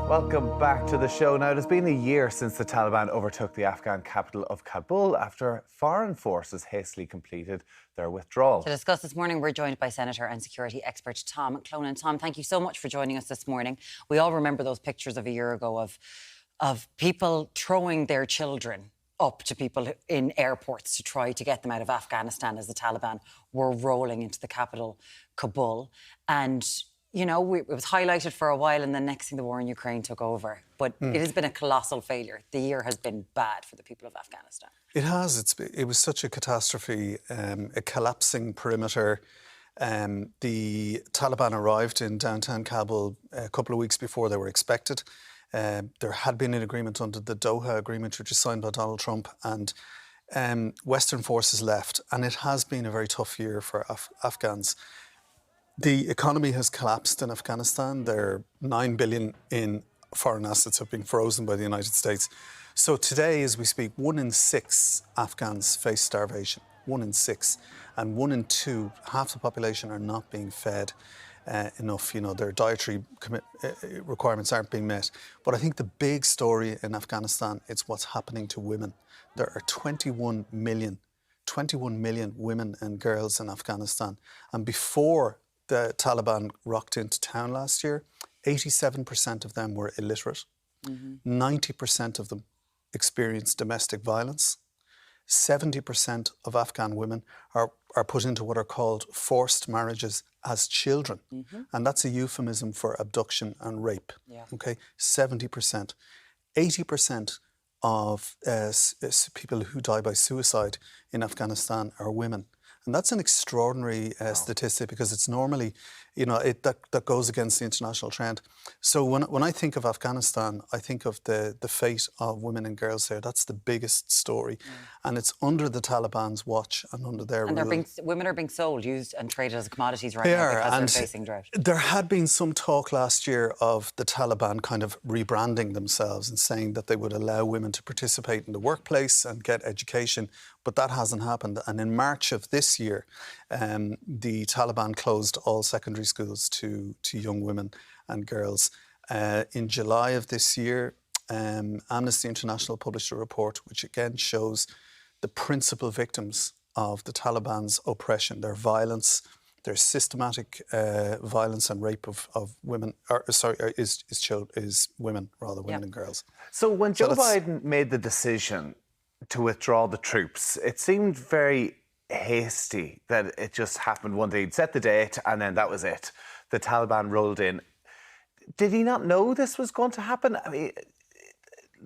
Welcome back to the show. Now, it has been a year since the Taliban overtook the Afghan capital of Kabul after foreign forces hastily completed their withdrawal. To discuss this morning, we're joined by Senator and security expert Tom Clonan. Tom, thank you so much for joining us this morning. We all remember those pictures of a year ago of people throwing their children up to people in airports to try to get them out of Afghanistan as the Taliban were rolling into the capital, Kabul. And you know, it was highlighted for a while, and the next thing, the war in Ukraine took over. But it has been a colossal failure. The year has been bad for the people of Afghanistan. It has. It was such a catastrophe, a collapsing perimeter. The Taliban arrived in downtown Kabul a couple of weeks before they were expected. There had been an agreement under the Doha Agreement, which was signed by Donald Trump, and Western forces left. And it has been a very tough year for Afghans. The economy has collapsed in Afghanistan. There $9 billion in foreign assets have been frozen by the United States. So today, as we speak, 1 in 6 Afghans face starvation. 1 in 6. And 1 in 2, half the population, are not being fed enough. You know, their dietary requirements aren't being met. But I think the big story in Afghanistan is what's happening to women. There are 21 million women and girls in Afghanistan. And before the Taliban rocked into town last year, 87% of them were illiterate. 90% of them experienced domestic violence. 70% of Afghan women are put into what are called forced marriages as children. And that's a euphemism for abduction and rape. Okay, 70%. 80% of people who die by suicide in Afghanistan are women. And that's an extraordinary statistic, because it's normally, you know, that goes against the international trend. So when I think of Afghanistan, I think of the fate of women and girls there. That's the biggest story. And it's under the Taliban's watch and under their rule. Women are being sold, used and traded as commodities right now because they're facing drought. There had been some talk last year of the Taliban kind of rebranding themselves and saying that they would allow women to participate in the workplace and get education, but that hasn't happened. And in March of this year, the Taliban closed all secondary schools to young women and girls. In July of this year, Amnesty International published a report which again shows the principal victims of the Taliban's oppression, their violence, their systematic violence and rape of women, is women, rather, women and girls. So when Joe Biden made the decision to withdraw the troops, it seemed very hasty that it just happened one day. He'd set the date and then that was it. The Taliban rolled in. Did he not know this was going to happen? I mean,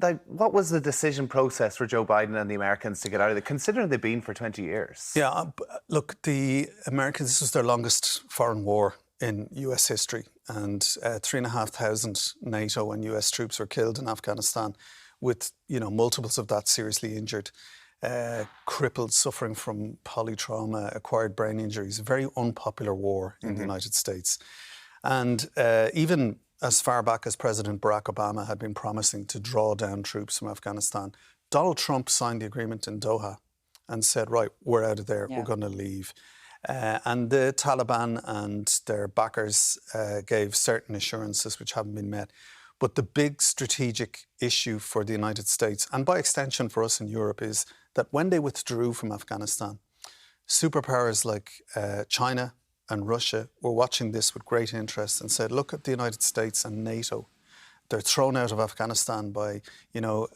like, what was the decision process for Joe Biden and the Americans to get out of it, considering they've been for 20 years? Yeah, look, the Americans, this was their longest foreign war in US history, and 3,500 NATO and US troops were killed in Afghanistan, with, you know, multiples of that seriously injured, crippled, suffering from polytrauma, acquired brain injuries. A very unpopular war in the United States. And even as far back as President Barack Obama had been promising to draw down troops from Afghanistan, Donald Trump signed the agreement in Doha and said, right, we're out of there, we're going to leave. And the Taliban and their backers gave certain assurances which haven't been met. But the big strategic issue for the United States, and by extension for us in Europe, is that when they withdrew from Afghanistan, superpowers like China and Russia were watching this with great interest and said, look at the United States and NATO. They're thrown out of Afghanistan by, you know,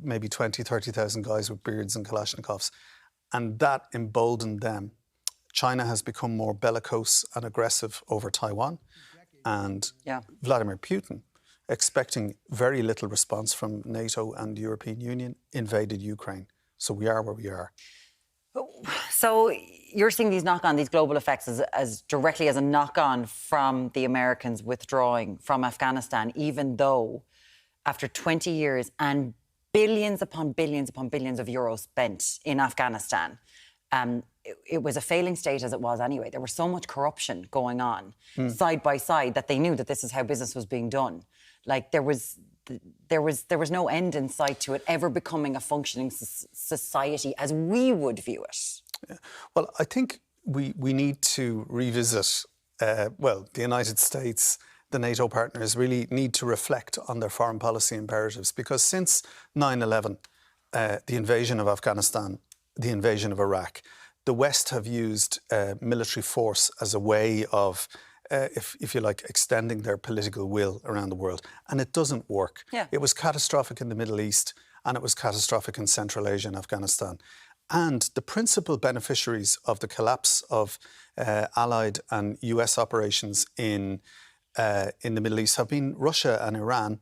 maybe 20, 30,000 guys with beards and Kalashnikovs. And that emboldened them. China has become more bellicose and aggressive over Taiwan. And Vladimir Putin, expecting very little response from NATO and the European Union, invaded Ukraine. So we are where we are. So you're seeing these global effects as directly as a knock-on from the Americans withdrawing from Afghanistan, even though after 20 years and billions upon billions upon billions of euros spent in Afghanistan, it was a failing state as it was anyway. There was so much corruption going on side by side that they knew that this is how business was being done. Like there was no end in sight to it ever becoming a functioning society as we would view it. Yeah. Well, I think we need to revisit, the United States the NATO partners really need to reflect on their foreign policy imperatives, because since 9/11, the invasion of Afghanistan, the invasion of Iraq, the West have used military force as a way of, if you like, extending their political will around the world. And it doesn't work. Yeah. It was catastrophic in the Middle East, and it was catastrophic in Central Asia and Afghanistan. And the principal beneficiaries of the collapse of Allied and US operations in the Middle East have been Russia and Iran,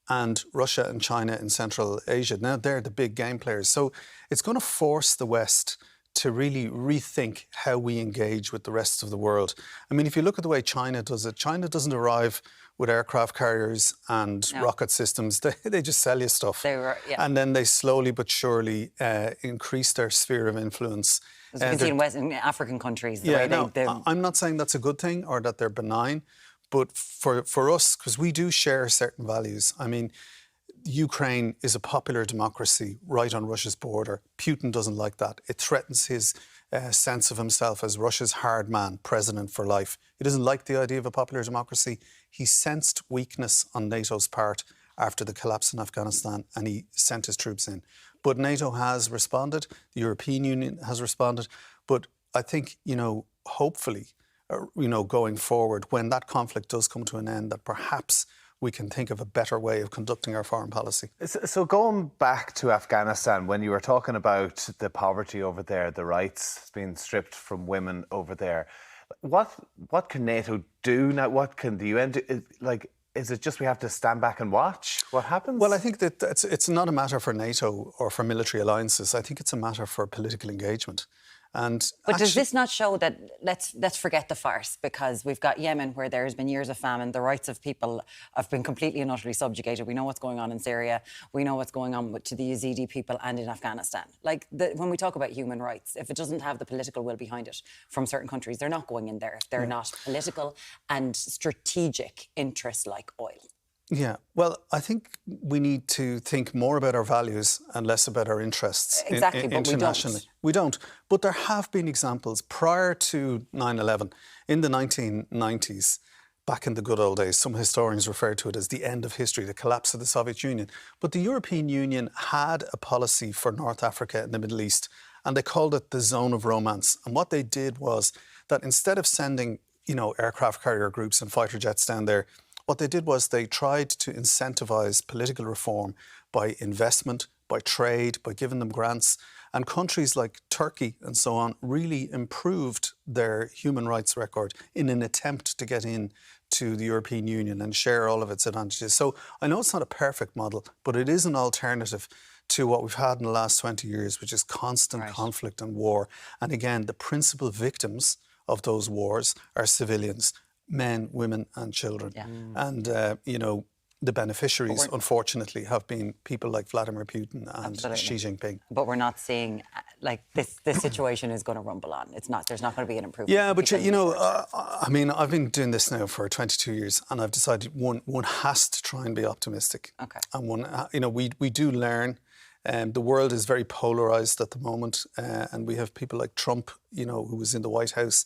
and Russia and China in Central Asia. Now they're the big game players. So it's going to force the West to really rethink how we engage with the rest of the world. I mean, if you look at the way China does it, China doesn't arrive with aircraft carriers and rocket systems. They just sell you stuff. And then they slowly but surely increase their sphere of influence. As you can see in African countries. I'm not saying that's a good thing or that they're benign, but for us, because we do share certain values, I mean, Ukraine is a popular democracy right on Russia's border. Putin doesn't like that. It threatens his sense of himself as Russia's hard man, president for life. He doesn't like the idea of a popular democracy. He sensed weakness on NATO's part after the collapse in Afghanistan, and he sent his troops in. But NATO has responded. The European Union has responded. But I think, hopefully, going forward, when that conflict does come to an end, that perhaps we can think of a better way of conducting our foreign policy. So going back to Afghanistan, when you were talking about the poverty over there, the rights being stripped from women over there, what can NATO do now? What can the UN do? Is it just we have to stand back and watch what happens? Well, I think that it's not a matter for NATO or for military alliances. I think it's a matter for political engagement. But does this not show that let's forget the farce, because we've got Yemen, where there has been years of famine, the rights of people have been completely and utterly subjugated. We know what's going on in Syria, we know what's going on to the Yazidi people and in Afghanistan. When we talk about human rights, if it doesn't have the political will behind it from certain countries, they're not going in there. They're not political and strategic interests like oil. Yeah, well, I think we need to think more about our values and less about our interests internationally. We don't. But there have been examples prior to 9/11, in the 1990s, back in the good old days. Some historians refer to it as the end of history, the collapse of the Soviet Union. But the European Union had a policy for North Africa and the Middle East, and they called it the zone of romance. And what they did was that instead of sending, aircraft carrier groups and fighter jets down there, what they did was they tried to incentivize political reform by investment, by trade, by giving them grants. And countries like Turkey and so on really improved their human rights record in an attempt to get in to the European Union and share all of its advantages. So I know it's not a perfect model, but it is an alternative to what we've had in the last 20 years, which is constant conflict and war. And again, the principal victims of those wars are civilians. Men, women and children. Yeah. And, the beneficiaries, unfortunately, have been people like Vladimir Putin and Xi Jinping. But we're not seeing, this situation is going to rumble on. There's not going to be an improvement. Yeah, but, I've been doing this now for 22 years, and I've decided one has to try and be optimistic. Okay. And we do learn. The world is very polarised at the moment, and we have people like Trump, who was in the White House,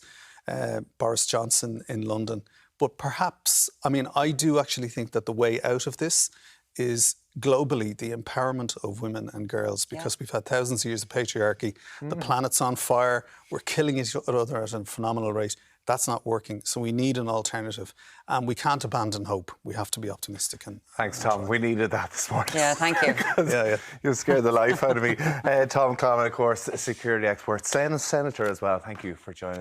Boris Johnson in London. But perhaps, I do actually think that the way out of this is globally the empowerment of women and girls, because we've had thousands of years of patriarchy. The planet's on fire. We're killing each other at a phenomenal rate. That's not working. So we need an alternative. And we can't abandon hope. We have to be optimistic. Thanks, Tom. We needed that this morning. Yeah, thank you. You scared the life out of me. Tom Clonan, of course, security expert, Senator as well. Thank you for joining us.